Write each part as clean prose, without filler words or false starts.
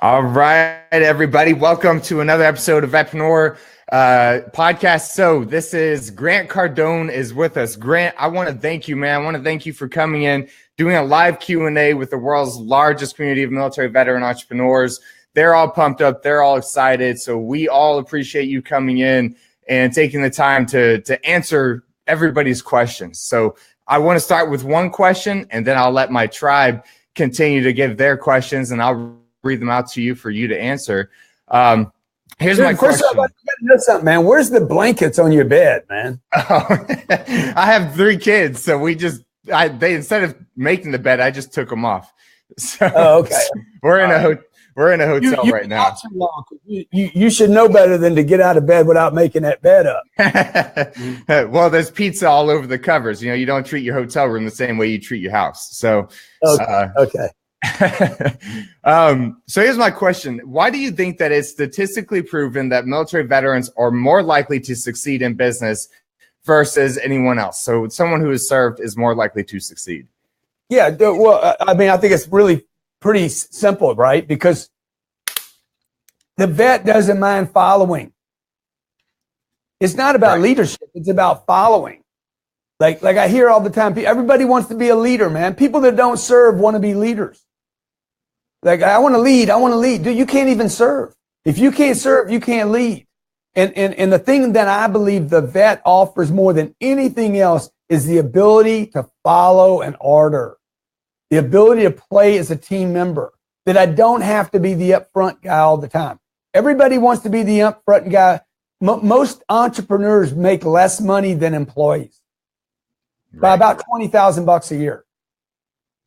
All right, everybody. Welcome to another episode of Vetpreneur podcast. So this is Grant Cardone is with us. Grant, I want to thank you, man. I want to thank you for coming in, doing a live Q&A with the world's largest community of military veteran entrepreneurs. They're all pumped up. They're all excited. So we all appreciate you coming in and taking the time to answer everybody's questions. So I want to start with one question, and then I'll let my tribe continue to give their questions, and I'll read them out to you for you to answer. Here's my question. First off, I gotta know something, man. Where's the blankets on your bed, man? I have 3 kids, so they instead of making the bed, I just took them off. So okay. We're in a hotel right now. Too long. You should know better than to get out of bed without making that bed up. Well, there's pizza all over the covers. You know, you don't treat your hotel room the same way you treat your house. So okay. So here's my question. Why do you think that it's statistically proven that military veterans are more likely to succeed in business versus anyone else? So someone who has served is more likely to succeed. Yeah, well, I mean, I think it's really pretty simple, right? Because the vet doesn't mind following. It's not about leadership. It's about following. Like I hear all the time, everybody wants to be a leader, man. People that don't serve want to be leaders. Like, I want to lead. Dude, you can't even serve. If you can't serve, you can't lead. And the thing that I believe the vet offers more than anything else is the ability to follow an order, the ability to play as a team member, that I don't have to be the upfront guy all the time. Everybody wants to be the upfront guy. Most entrepreneurs make less money than employees by about $20,000 a year.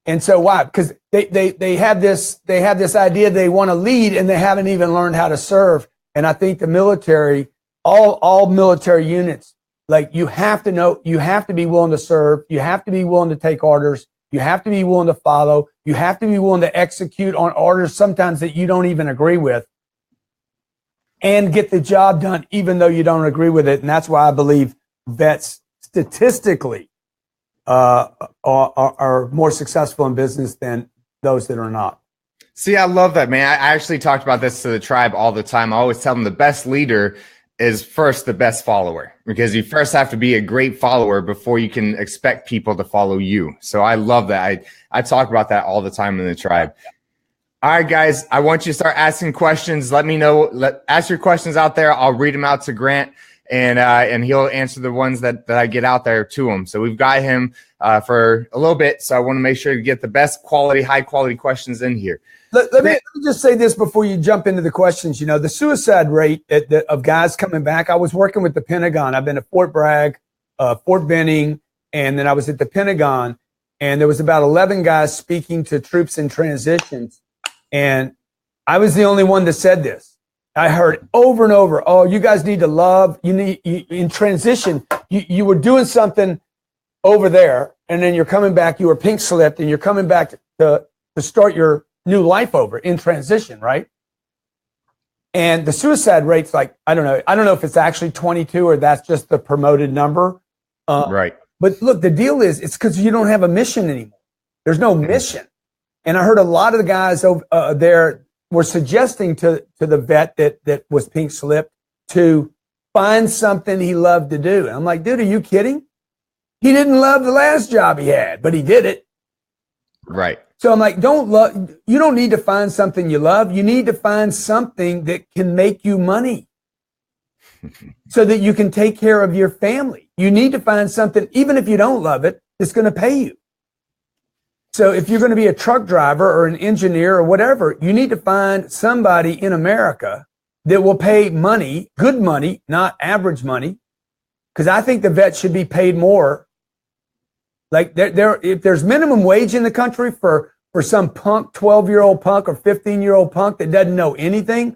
And so why? Because they have this idea they want to lead and they haven't even learned how to serve. And I think the military, all military units, like, you have to know, you have to be willing to serve, you have to be willing to take orders, you have to be willing to follow, you have to be willing to execute on orders sometimes that you don't even agree with, and get the job done even though you don't agree with it. And that's why I believe vets statistically are more successful in business than those that are not. See, I love that, man. I actually talked about this to the tribe all the time. I always tell them the best leader is first the best follower, because you first have to be a great follower before you can expect people to follow you. So I love that. I talk about that all the time in the tribe. All right, guys, I want you to start asking questions. Let me know. Ask your questions out there. I'll read them out to Grant, and he'll answer the ones that I get out there to him. So we've got him for a little bit. So I want to make sure to get the best quality, high quality questions in here. Let me just say this before you jump into the questions. You know, the suicide rate of guys coming back. I was working with the Pentagon. I've been at Fort Bragg, Fort Benning, and then I was at the Pentagon. And there was about 11 guys speaking to troops in transitions. And I was the only one that said this. I heard over and over, oh, you guys need to love. In transition, you were doing something over there, and then you're coming back. You were pink slipped, and you're coming back to start your new life over in transition, right? And the suicide rate's like, I don't know if it's actually 22 or that's just the promoted number. Right. But look, the deal is, it's because you don't have a mission anymore. There's no mission. And I heard a lot of the guys over there were suggesting to the vet that was pink slipped to find something he loved to do. And I'm like, dude, are you kidding? He didn't love the last job he had, but he did it. Right. So I'm like, you don't need to find something you love. You need to find something that can make you money so that you can take care of your family. You need to find something, even if you don't love it, that's going to pay you. So if you're going to be a truck driver or an engineer or whatever, you need to find somebody in America that will pay money, good money, not average money. Because I think the vet should be paid more. Like if there's minimum wage in the country for some punk, 12-year-old punk or 15-year-old punk that doesn't know anything,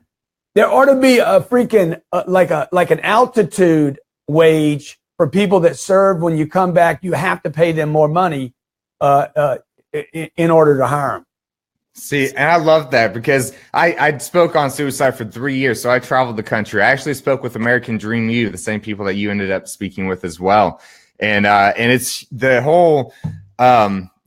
there ought to be a freaking like an altitude wage for people that serve. When you come back, you have to pay them more money in order to hire them. See, and I love that, because I spoke on suicide for 3 years. So I traveled the country. I actually spoke with American Dream U, the same people that you ended up speaking with as well. And it's the whole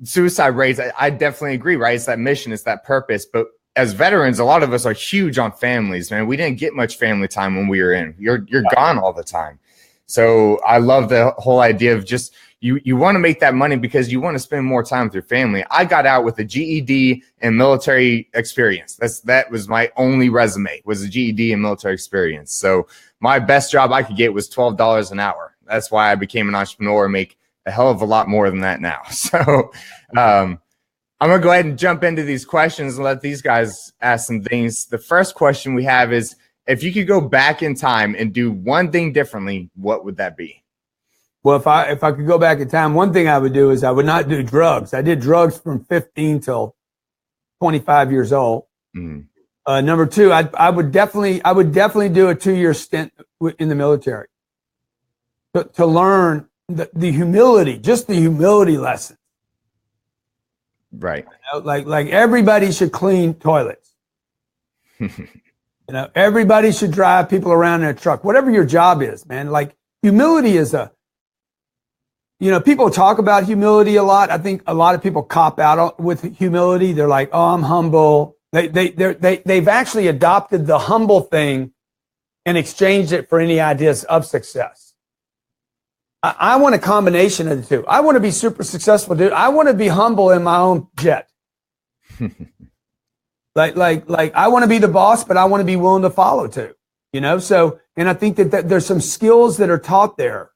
suicide rates. I definitely agree, right? It's that mission, it's that purpose. But as veterans, a lot of us are huge on families, man. We didn't get much family time when we were in. You're gone all the time. So I love the whole idea of just you want to make that money because you want to spend more time with your family. I got out with a GED and military experience. That was my only resume, was a GED and military experience. So my best job I could get was $12 an hour. That's why I became an entrepreneur and make a hell of a lot more than that now. So I'm going to go ahead and jump into these questions and let these guys ask some things. The first question we have is, if you could go back in time and do one thing differently, what would that be? Well, if I could go back in time, one thing I would do is I would not do drugs. I did drugs from 15 till 25 years old. Mm. Number two, I would definitely do a 2-year stint in the military to learn the humility, just the humility lesson. Right. You know, like everybody should clean toilets. You know, everybody should drive people around in a truck, whatever your job is, man. Like, humility is people talk about humility a lot. I think a lot of people cop out with humility. They're like, oh, I'm humble. They've actually adopted the humble thing and exchanged it for any ideas of success. I want a combination of the two. I want to be super successful, dude. I want to be humble in my own jet. Like I want to be the boss, but I want to be willing to follow too, you know? So, and I think that there's some skills that are taught there.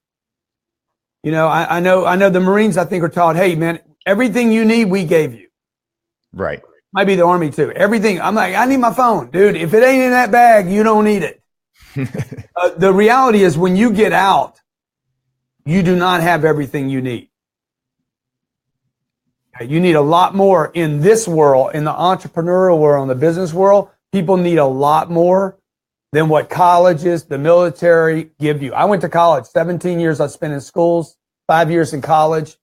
You know, I know the Marines, I think, are taught, hey man, everything you need, we gave you. Right. Might be the Army too. Everything. I'm like, I need my phone, dude. If it ain't in that bag, you don't need it. The reality is when you get out, you do not have everything you need. You need a lot more in this world, in the entrepreneurial world, in the business world. People need a lot more than what colleges, the military give you. I went to college, 17 years I spent in schools, 5 years in college.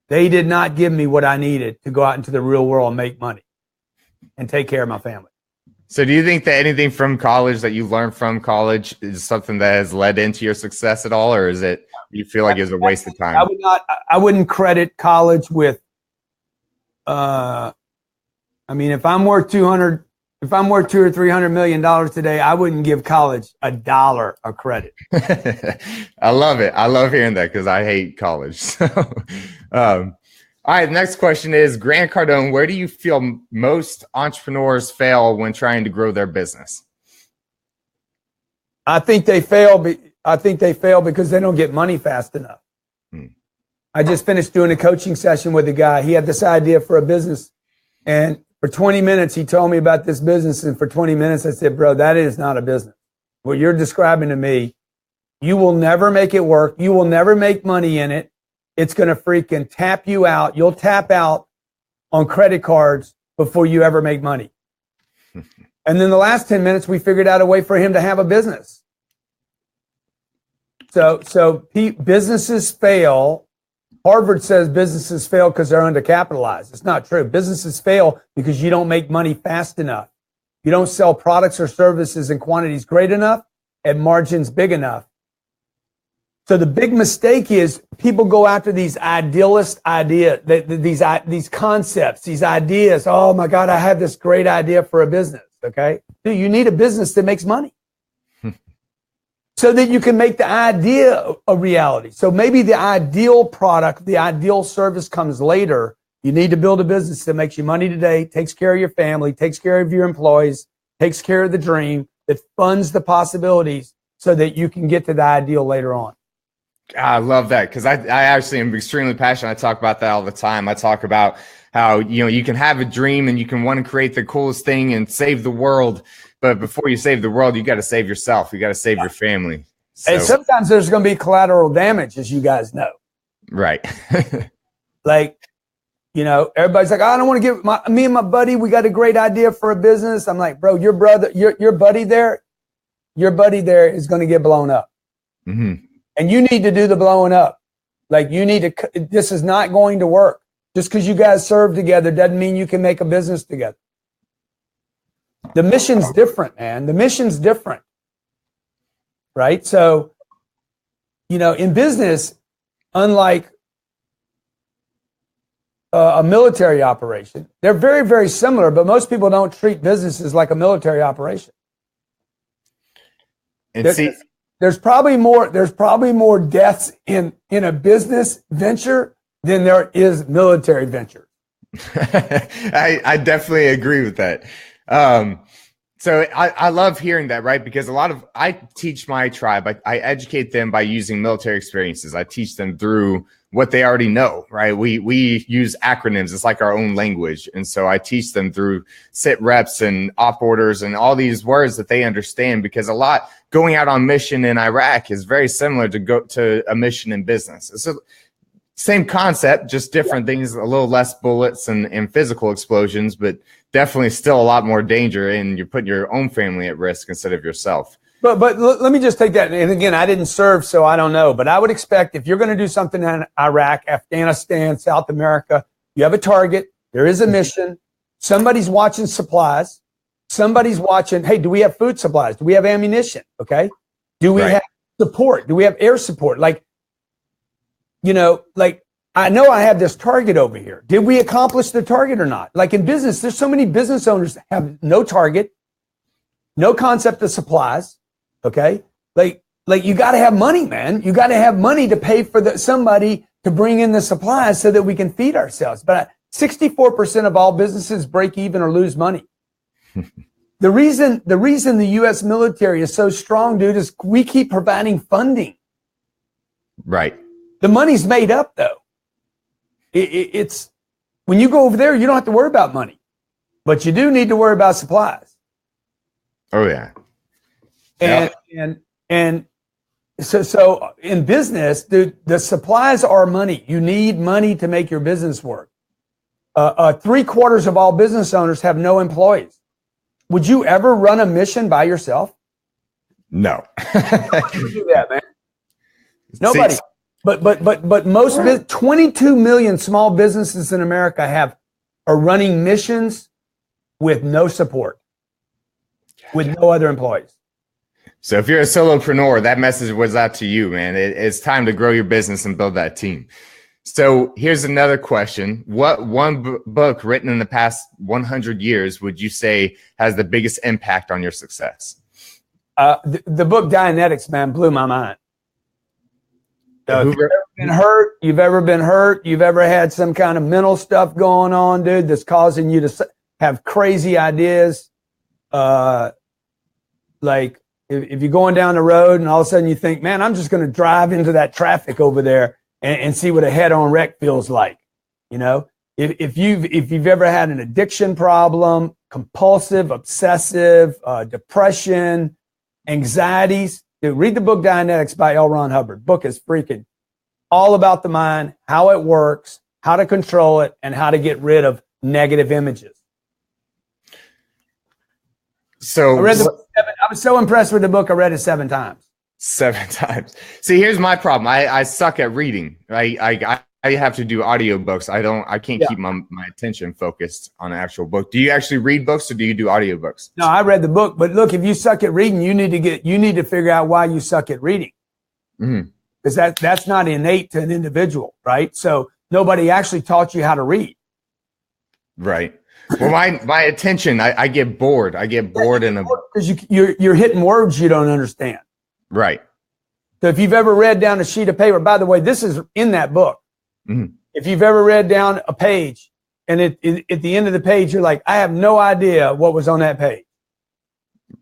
They did not give me what I needed to go out into the real world and make money and take care of my family. So do you think that anything from college that you learned from college is something that has led into your success at all? Or is it, you feel like it was a waste of time? I wouldn't credit college with, I mean, if I'm worth $2 or $300 million today, I wouldn't give college $1 of credit. I love it. I love hearing that because I hate college. So, all right. Next question is, Grant Cardone, where do you feel most entrepreneurs fail when trying to grow their business? I think they fail because they don't get money fast enough. I just finished doing a coaching session with a guy. He had this idea for a business, and for 20 minutes, he told me about this business. And for 20 minutes, I said, bro, that is not a business. What you're describing to me, you will never make it work. You will never make money in it. It's going to freaking tap you out. You'll tap out on credit cards before you ever make money. And then the last 10 minutes, we figured out a way for him to have a business. So businesses fail. Harvard says businesses fail because they're undercapitalized. It's not true. Businesses fail because you don't make money fast enough. You don't sell products or services in quantities great enough and margins big enough. So the big mistake is people go after these idealist ideas, these concepts, these ideas. Oh my God, I have this great idea for a business. Okay. Dude, you need a business that makes money. So that you can make the idea a reality. So maybe the ideal product, the ideal service comes later. You need to build a business that makes you money today, takes care of your family, takes care of your employees, takes care of the dream, that funds the possibilities so that you can get to the ideal later on. I love that because I actually am extremely passionate. I talk about that all the time. I talk about how, you can have a dream and you can want to create the coolest thing and save the world. But before you save the world, you got to save yourself. You got to save your family. So. And sometimes there's going to be collateral damage, as you guys know. Right. Like, everybody's like, I don't want to give me and my buddy, we got a great idea for a business. I'm like, bro, your buddy there is going to get blown up. Mm-hmm. And you need to do the blowing up. Like this is not going to work. Just because you guys serve together doesn't mean you can make a business together. The mission's different, man. The mission's different. Right? So, in business, unlike a military operation. They're very, very similar, but most people don't treat businesses like a military operation. And there's probably more deaths in a business venture than there is military venture. I definitely agree with that. So I love hearing that, right? Because I teach my tribe, I educate them by using military experiences. I teach them through what they already know, right? We use acronyms. It's like our own language. And so I teach them through sit reps and op orders and all these words that they understand, because going out on mission in Iraq is very similar to a mission in business. It's the same concept, just different things, a little less bullets and physical explosions, but definitely still a lot more danger, and you're putting your own family at risk instead of yourself. But let me just take that. And again, I didn't serve, so I don't know. But I would expect if you're going to do something in Iraq, Afghanistan, South America, you have a target. There is a mission. Somebody's watching supplies. Somebody's watching, hey, do we have food supplies? Do we have ammunition? Okay. Do we have support? Do we have air support? I know I have this target over here. Did we accomplish the target or not? Like in business, there's so many business owners that have no target, no concept of supplies. Okay. Like you got to have money, man. You got to have money to pay for somebody to bring in the supplies so that we can feed ourselves. But 64% of all businesses break even or lose money. The reason the U.S. military is so strong, dude, is we keep providing funding. Right. The money's made up, though. It's when you go over there, you don't have to worry about money, but you do need to worry about supplies. Oh yeah. And so in business, dude, the supplies are money. You need money to make your business work. 3/4 of all business owners have no employees. Would you ever run a mission by yourself? No. Who would do that, man? Nobody. But most 22 million small businesses in America are running missions with no support, with no other employees. So if you're a solopreneur, that message was out to you, man. It's time to grow your business and build that team. So here's another question. What one book written in the past 100 years would you say has the biggest impact on your success? The book Dianetics, man, blew my mind. So if you've ever been hurt, you've ever had some kind of mental stuff going on, dude, that's causing you to have crazy ideas. Like if you're going down the road and all of a sudden you think, man, I'm just going to drive into that traffic over there and see what a head-on wreck feels like. You know, if you've ever had an addiction problem, compulsive, obsessive, depression, anxieties, dude, read the book Dianetics by L. Ron Hubbard. Book is freaking all about the mind, how it works, how to control it, and how to get rid of negative images. So I read the book I was so impressed with the book. I read it 7 times. 7 times. See, here's my problem. I suck at reading. I have to do audiobooks. I can't keep my attention focused on an actual book. Do you actually read books or do you do audiobooks? No, I read the book, but look, if you suck at reading, you need to figure out why you suck at reading. Because that's not innate to an individual, right? So nobody actually taught you how to read. Right. Well, my attention, I get bored. I get bored because you're hitting words you don't understand. Right. So if you've ever read down a sheet of paper, by the way, this is in that book. If you've ever read down a page and at the end of the page, you're like, I have no idea what was on that page.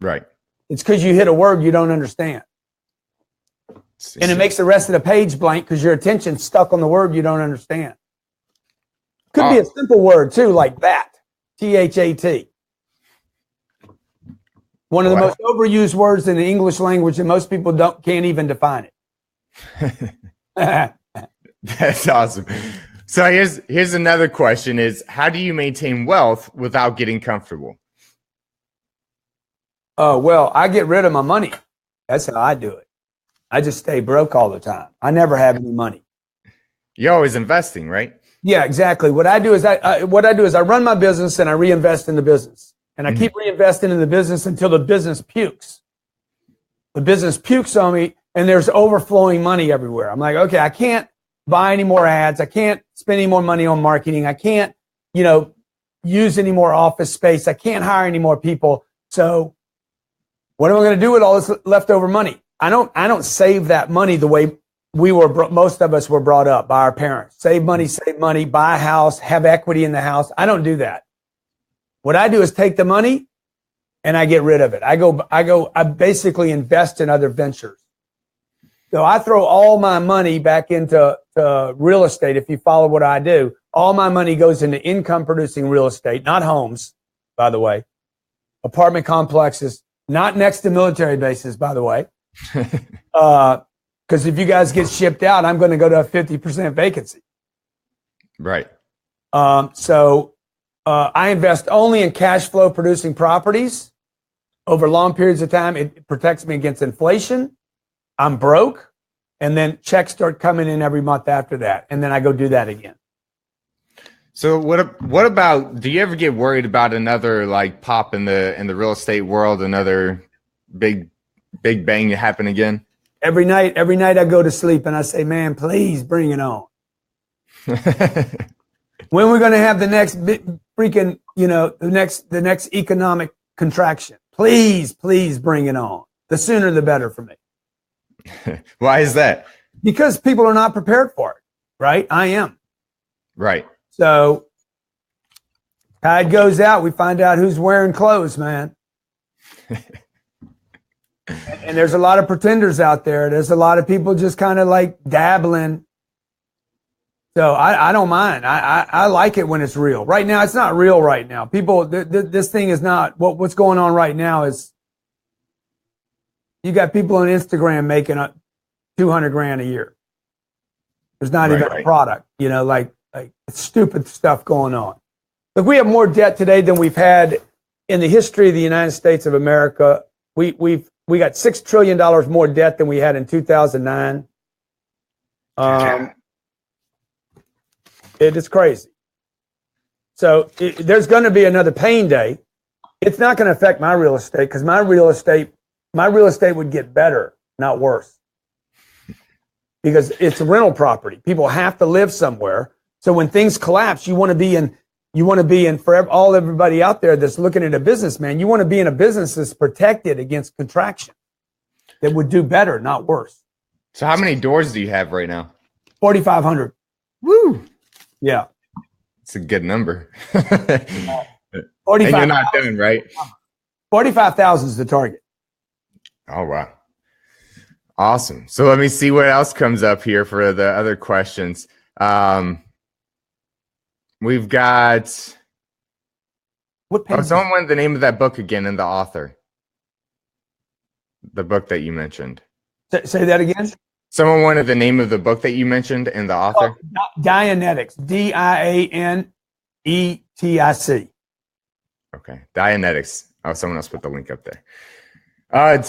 Right. It's because you hit a word you don't understand. And it makes the rest of the page blank because your attention's stuck on the word you don't understand. Could be a simple word too, like that. THAT. One of the most overused words in the English language, and most people can't even define it. That's awesome. So here's another question: is how do you maintain wealth without getting comfortable? Well, I get rid of my money. That's how I do it. I just stay broke all the time. I never have any money. You're always investing, right? Yeah, exactly. What I do is I run my business and I reinvest in the business, and I keep reinvesting in the business until the business pukes. The business pukes on me, and there's overflowing money everywhere. I'm like, okay, I can't buy any more ads. I can't spend any more money on marketing. I can't, use any more office space. I can't hire any more people. So what am I going to do with all this leftover money? I don't save that money the way most of us were brought up by our parents. Save money, buy a house, have equity in the house. I don't do that. What I do is take the money and I get rid of it. I basically invest in other ventures. So I throw all my money back into real estate. If you follow what I do, all my money goes into income producing real estate, not homes, by the way, apartment complexes, not next to military bases, by the way. Because if you guys get shipped out, I'm going to go to a 50% vacancy. Right. So I invest only in cash flow producing properties over long periods of time. It protects me against inflation. I'm broke. And then checks start coming in every month after that. And then I go do that again. So what about, do you ever get worried about another like pop in the real estate world, another big bang to happen again? Every night I go to sleep and I say, man, please bring it on. When we're going to have the next freaking, the next economic contraction? Please bring it on. The sooner the better for me. Why is that? Because people are not prepared for it, right? I am. Right. So tide goes out, we find out who's wearing clothes, man. And there's a lot of pretenders out there. There's a lot of people just kind of like dabbling. So I don't mind. I like it when it's real. Right now, it's not real right now. People, this thing is not, what's going on right now is you got people on Instagram making $200,000 a year. There's not even a product, like stupid stuff going on. Look, we have more debt today than we've had in the history of the United States of America. We got $6 trillion more debt than we had in 2009. It is crazy. So there's going to be another pain day. It's not going to affect my real estate because my real estate would get better, not worse. Because it's a rental property. People have to live somewhere. So when things collapse, you want to be in for everybody out there that's looking at a business, man, you want to be in a business that's protected against contraction. That would do better, not worse. So how many doors do you have right now? 4,500. Woo. Yeah. It's a good number. 45. And you're not done, right? 45,000 is the target. Oh, wow. Awesome. So let me see what else comes up here for the other questions. We've got, someone wanted the name of that book again and the author. The book that you mentioned. Say that again. Someone wanted the name of the book that you mentioned and the author. Dianetics. Dianetics. Okay. Dianetics. Oh, someone else put the link up there.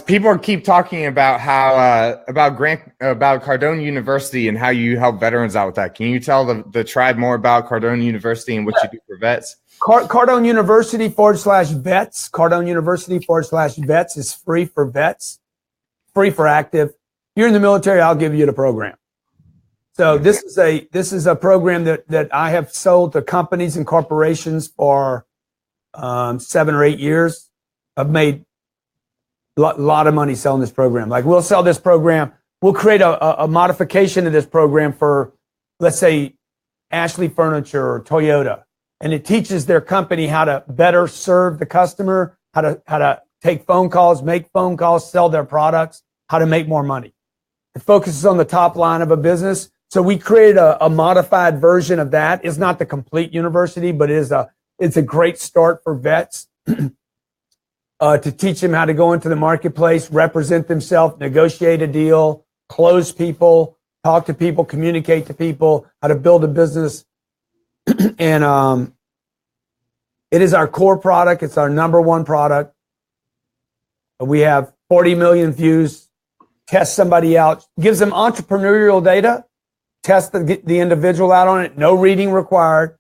People keep talking about how about Cardone University and how you help veterans out with that. Can you tell the tribe more about Cardone University and what you do for vets? Cardone University /vets. Cardone University /vets is free for vets, free for active. If you're in the military, I'll give you the program. So this is a program that I have sold to companies and corporations for 7 or 8 years. I've made lot of money selling this program. Like we'll sell this program. We'll create a modification of this program for, let's say, Ashley Furniture or Toyota. And it teaches their company how to better serve the customer, how to take phone calls, make phone calls, sell their products, how to make more money. It focuses on the top line of a business. So we created a modified version of that. It's not the complete university, but it's a great start for vets. To teach them how to go into the marketplace, represent themselves, negotiate a deal, close people, talk to people, communicate to people, how to build a business. And it is our core product. It's our number one product. We have 40 million views. Test somebody out. Gives them entrepreneurial data. Test the individual out on it. No reading required.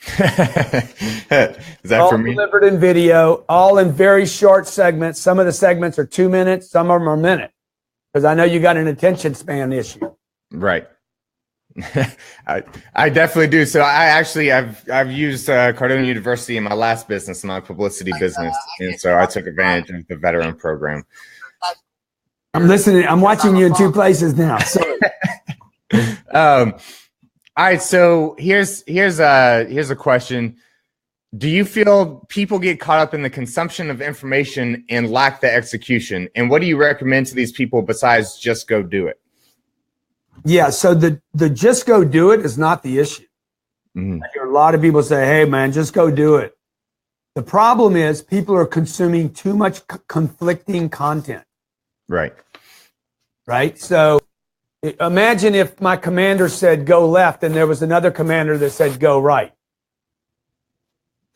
Is that all for me? Delivered in video, all in very short segments. Some of the segments are 2 minutes, some of them are a minute. Because I know you got an attention span issue. Right. I definitely do. So I've used Cardone University in my last business, my publicity business, and so I took advantage of the veteran program. I'm listening. I'm watching you in two places now. So. All right. So here's a question. Do you feel people get caught up in the consumption of information and lack the execution? And what do you recommend to these people besides just go do it? Yeah. So the just go do it is not the issue. I hear a lot of people say, hey, man, just go do it. The problem is people are consuming too much conflicting content. Right. Right. So imagine if my commander said go left and there was another commander that said go right.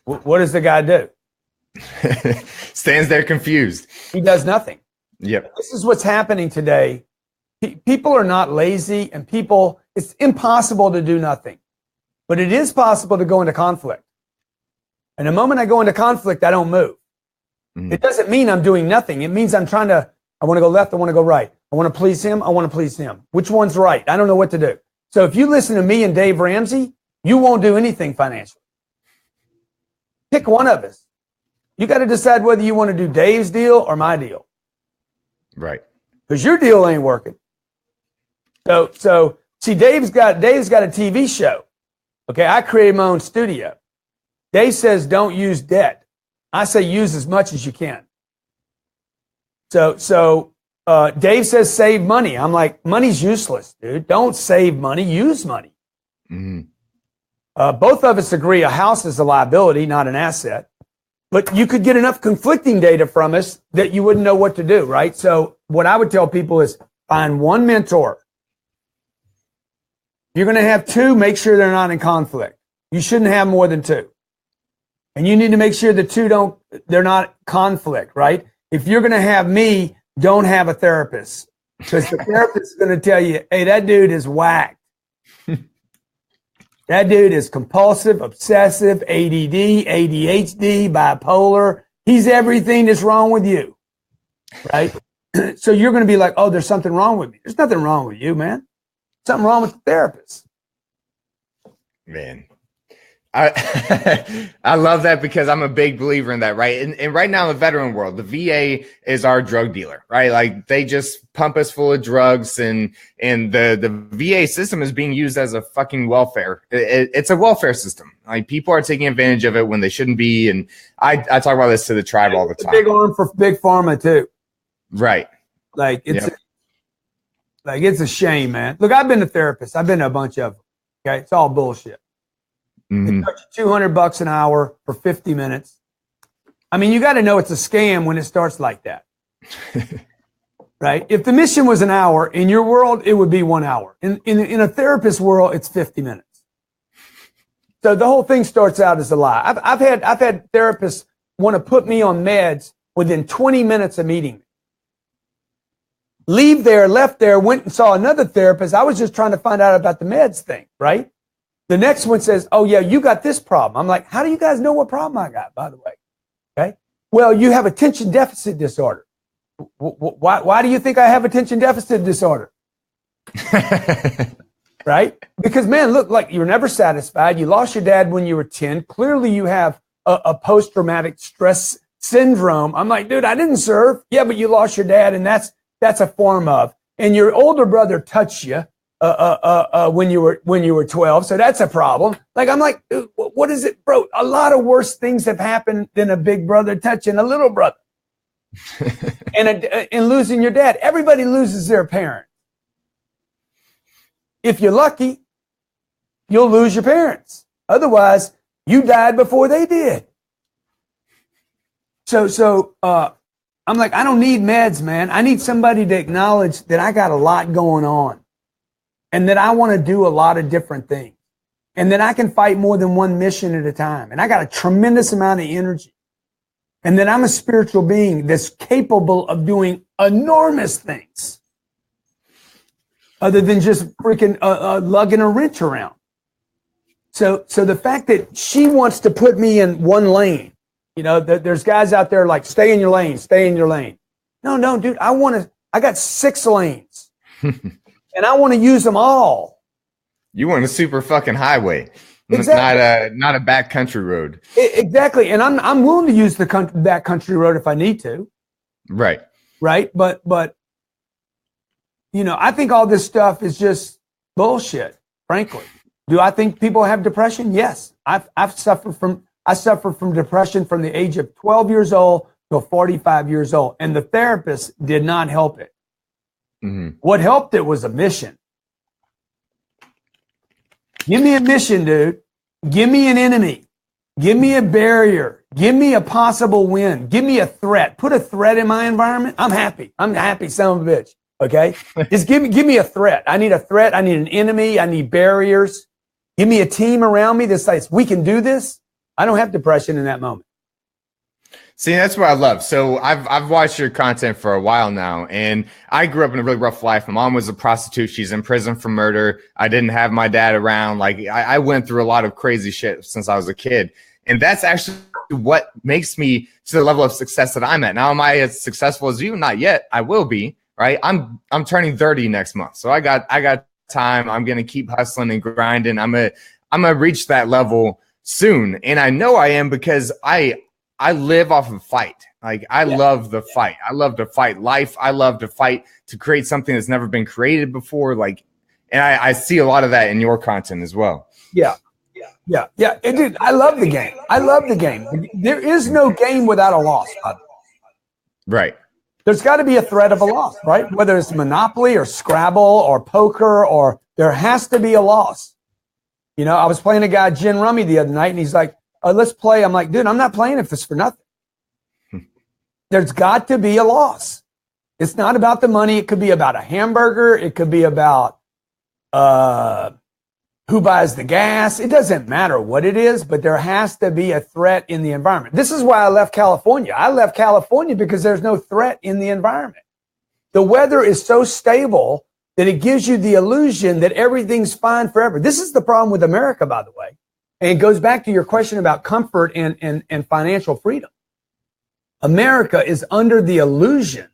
What does the guy do? Stands there confused. He does nothing. Yep. This is what's happening today. People are not lazy, and it's impossible to do nothing. But it is possible to go into conflict. And the moment I go into conflict, I don't move. It doesn't mean I'm doing nothing. It means I want to go left, I want to go right. I want to please him, I want to please him. Which one's right? I don't know what to do. So if you listen to me and Dave Ramsey, you won't do anything financially. Pick one of us. You got to decide whether you want to do Dave's deal or my deal. Right. Because your deal ain't working. So see, Dave's got a TV show. Okay, I created my own studio. Dave says don't use debt. I say use as much as you can. So Dave says save money. I'm like, money's useless, dude. Don't save money, use money. Both of us agree a house is a liability, not an asset. But you could get enough conflicting data from us that you wouldn't know what to do, right? So what I would tell people is find one mentor. You're going to have two, make sure they're not in conflict. You shouldn't have more than two. And you need to make sure the two they're not conflict, right? If you're going to have me, don't have a therapist. Because the therapist is going to tell you, hey, that dude is whacked. That dude is compulsive, obsessive, ADD, ADHD, bipolar. He's everything that's wrong with you, right? So you're going to be like, oh, there's something wrong with me. There's nothing wrong with you, man. Something wrong with the therapist. Man, I love that because I'm a big believer in that, right? And right now in the veteran world, the VA is our drug dealer, right? Like they just pump us full of drugs, and the VA system is being used as a fucking welfare. It's a welfare system. Like people are taking advantage of it when they shouldn't be. And I talk about this to the tribe all the time. Big arm for big pharma too. Right. Like it's a shame, man. Look, I've been a therapist. I've been to a bunch of them. Okay, it's all bullshit. They charge you $200 an hour for 50 minutes. I mean, you got to know it's a scam when it starts like that, right? If the mission was an hour, in your world, it would be 1 hour. In a therapist world, it's 50 minutes. So the whole thing starts out as a lie. I've had therapists want to put me on meds within 20 minutes of meeting me. Left there, went and saw another therapist. I was just trying to find out about the meds thing, right? The next one says, oh, yeah, you got this problem. I'm like, how do you guys know what problem I got, by the way? Okay. Well, you have attention deficit disorder. Why do you think I have attention deficit disorder? Right? Because, man, look, like you're never satisfied. You lost your dad when you were 10. Clearly, you have a post-traumatic stress syndrome. I'm like, dude, I didn't serve. Yeah, but you lost your dad, and that's a form of. And your older brother touched you when you were 12, so that's a problem. Like I'm like, what is it, bro? A lot of worse things have happened than a big brother touching a little brother, and losing your dad. Everybody loses their parent. If you're lucky, you'll lose your parents. Otherwise, you died before they did. So I'm like, I don't need meds, man. I need somebody to acknowledge that I got a lot going on. And that I want to do a lot of different things. And that I can fight more than one mission at a time. And I got a tremendous amount of energy. And that I'm a spiritual being that's capable of doing enormous things. Other than just freaking lugging a wrench around. So the fact that she wants to put me in one lane. You know, there's guys out there like, stay in your lane, stay in your lane. No, dude, I got 6 lanes. And I want to use them all. You want a super fucking highway, Exactly. not a back country road. Exactly. And I'm willing to use the back country road if I need to. Right. Right. But, I think all this stuff is just bullshit, frankly. Do I think people have depression? Yes. I suffer from depression from the age of 12 years old to 45 years old. And the therapist did not help it. Mm-hmm. What helped it was a mission. Give me a mission, dude. Give me an enemy. Give me a barrier. Give me a possible win. Give me a threat. Put a threat in my environment. I'm happy. I'm happy, son of a bitch. Okay? Just give me a threat. I need a threat. I need an enemy. I need barriers. Give me a team around me that says, we can do this. I don't have depression in that moment. See, that's what I love. So I've watched your content for a while now, and I grew up in a really rough life. My mom was a prostitute. She's in prison for murder. I didn't have my dad around. Like I went through a lot of crazy shit since I was a kid. And that's actually what makes me to the level of success that I'm at. Now, am I as successful as you? Not yet. I will be, right? I'm turning 30 next month. So I got time. I'm going to keep hustling and grinding. I'm going to reach that level soon. And I know I am because I live off of fight. Like I love the fight. I love to fight life. I love to fight to create something that's never been created before. Like, and I see a lot of that in your content as well. Yeah. Dude, I love the game. I love the game. There is no game without a loss. Right. There's got to be a threat of a loss, right? Whether it's Monopoly or Scrabble or poker, or there has to be a loss. I was playing a guy, Gin Rummy, the other night, and he's like, let's play. I'm like, dude, I'm not playing if it's for nothing. There's got to be a loss. It's not about the money. It could be about a hamburger. It could be about who buys the gas. It doesn't matter what it is, but there has to be a threat in the environment. This is why I left California. I left California because there's no threat in the environment. The weather is so stable that it gives you the illusion that everything's fine forever. This is the problem with America, by the way. And it goes back to your question about comfort and financial freedom. America is under the illusion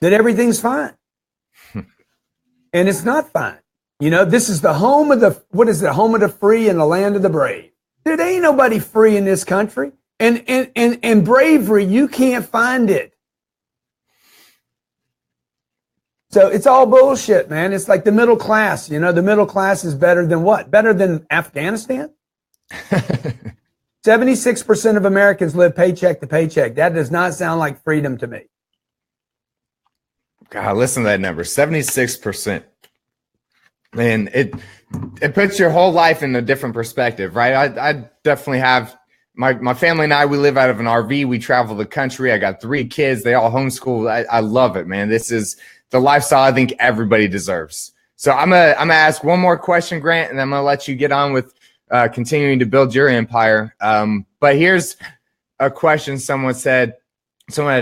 that everything's fine. And it's not fine. This is the home of home of the free and the land of the brave. Dude, ain't nobody free in this country. And bravery, you can't find it. So it's all bullshit, man. It's like the middle class. The middle class is better than what? Better than Afghanistan? 76% of Americans live paycheck to paycheck. That does not sound like freedom to me. God, listen to that number, 76%. Man, it puts your whole life in a different perspective, right? I definitely have my family and I, we live out of an RV. We travel the country. I got 3 kids. They all homeschool. I love it, man. This is the lifestyle I think everybody deserves. So I'm gonna ask one more question, Grant, and I'm gonna let you get on with continuing to build your empire. But here's a question someone had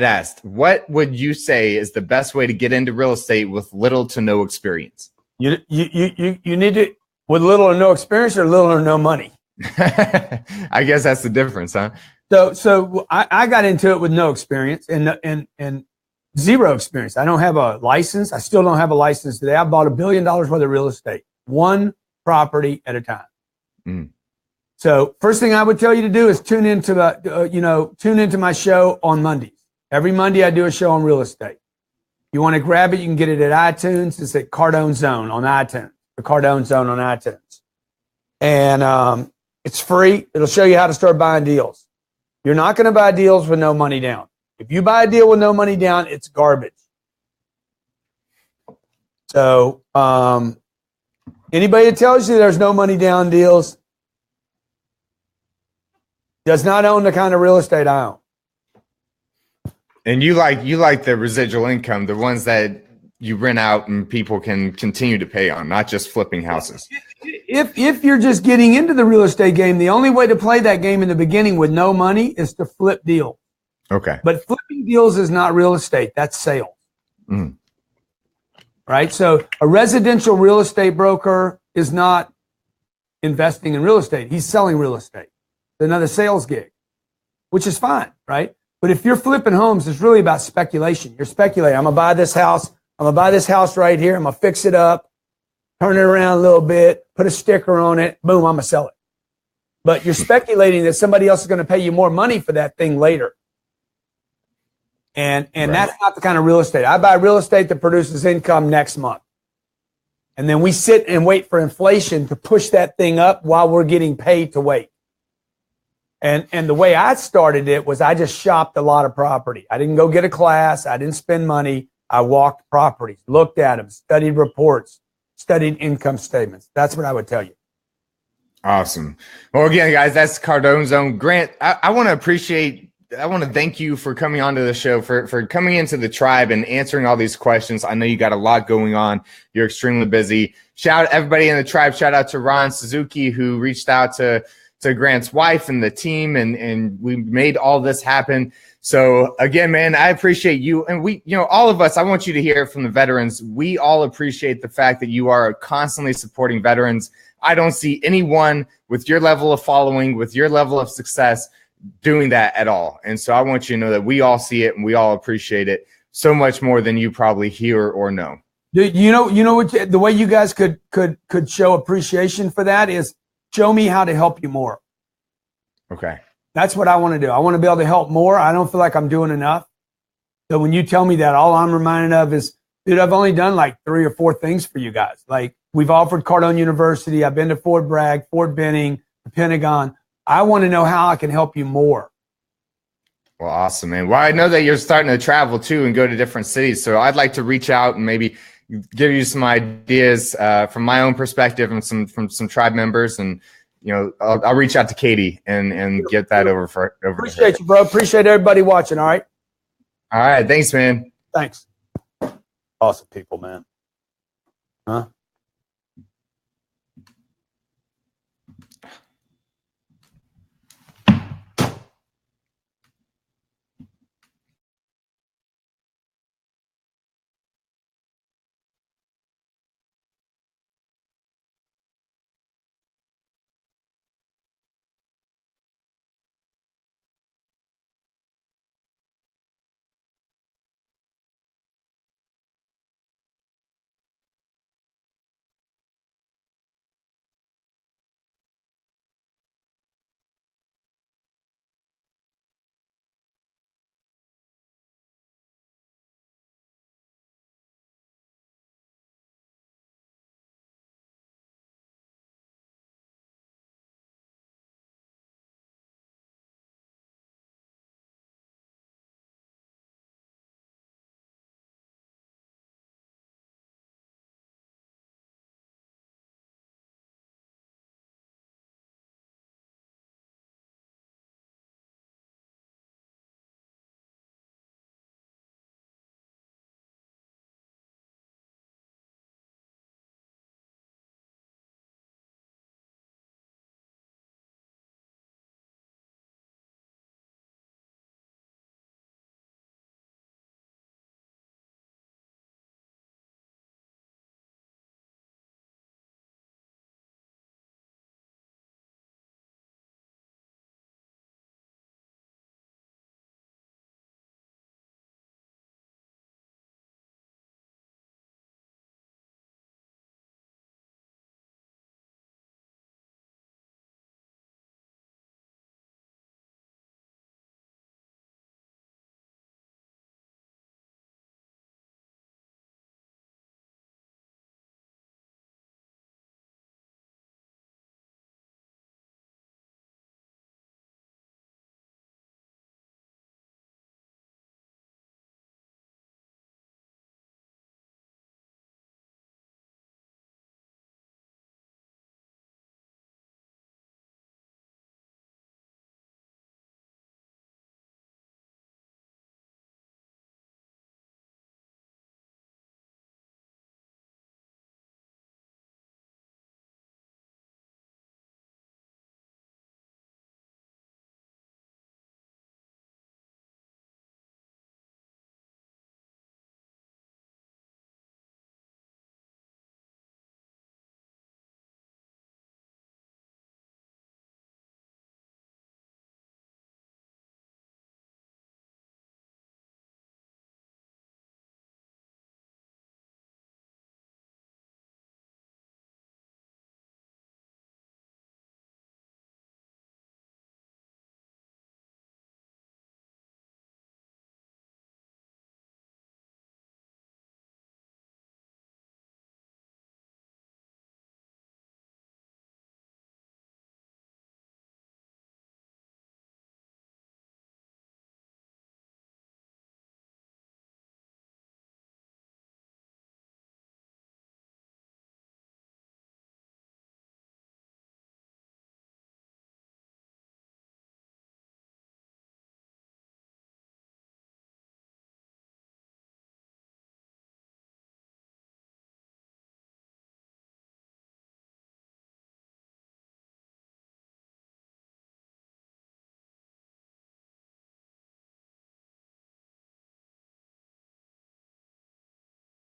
asked: what would you say is the best way to get into real estate with little to no experience? You need it with little or no experience, or little or no money. I guess that's the difference, huh? So I got into it with no experience and zero experience. I don't have a license. I still don't have a license today. I bought $1 billion worth of real estate, one property at a time. Mm. So first thing I would tell you to do is tune into my show on Mondays. Every Monday I do a show on real estate. You want to grab it, you can get it at iTunes. It's at Cardone Zone on iTunes. The Cardone Zone on iTunes. And it's free. It'll show you how to start buying deals. You're not going to buy deals with no money down. If you buy a deal with no money down, it's garbage. So anybody that tells you there's no money down deals does not own the kind of real estate I own. And you like the residual income, the ones that you rent out and people can continue to pay on, not just flipping houses. If you're just getting into the real estate game, the only way to play that game in the beginning with no money is to flip deals. Okay. But flipping deals is not real estate. That's sales. Mm. Right? So a residential real estate broker is not investing in real estate. He's selling real estate. It's another sales gig, which is fine, right? But if you're flipping homes, it's really about speculation. You're speculating. I'm going to buy this house. I'm going to buy this house right here. I'm going to fix it up. turn it around a little bit, put a sticker on it, boom, I'm going to sell it. But you're speculating that somebody else is going to pay you more money for that thing later. And right. That's not the kind of real estate. I buy real estate that produces income next month. And then we sit and wait for inflation to push that thing up while we're getting paid to wait. And the way I started it was I just shopped a lot of property. I didn't go get a class. I didn't spend money. I walked properties, looked at them, studied reports, studied income statements. That's what I would tell you. Awesome. Well, again, guys, that's Cardone's own Grant. I want to thank you for coming onto the show, for coming into the tribe and answering all these questions. I know you got a lot going on. You're extremely busy. Shout out everybody in the tribe. Shout out to Ron Suzuki, who reached out to Grant's wife and the team, and we made all this happen. So again, man, I appreciate you. And we, all of us, I want you to hear from the veterans. We all appreciate the fact that you are constantly supporting veterans. I don't see anyone with your level of following, with your level of success, doing that at all. And so I want you to know that we all see it and we all appreciate it so much more than you probably hear or know. You know what, the way you guys could show appreciation for that is show me how to help you more. Okay. That's what I want to do. I want to be able to help more. I don't feel like I'm doing enough. So when you tell me that, all I'm reminded of is, dude, I've only done like 3 or 4 things for you guys. Like, we've offered Cardone University. I've been to Fort Bragg, Fort Benning, the Pentagon. I want to know how I can help you more. Well, awesome, man. Well, I know that you're starting to travel too and go to different cities. So I'd like to reach out and maybe give you some ideas from my own perspective and from some tribe members. And, I'll reach out to Katie and get that over. Appreciate you, bro. Appreciate everybody watching. All right. All right. Thanks, man. Thanks. Awesome people, man. Huh?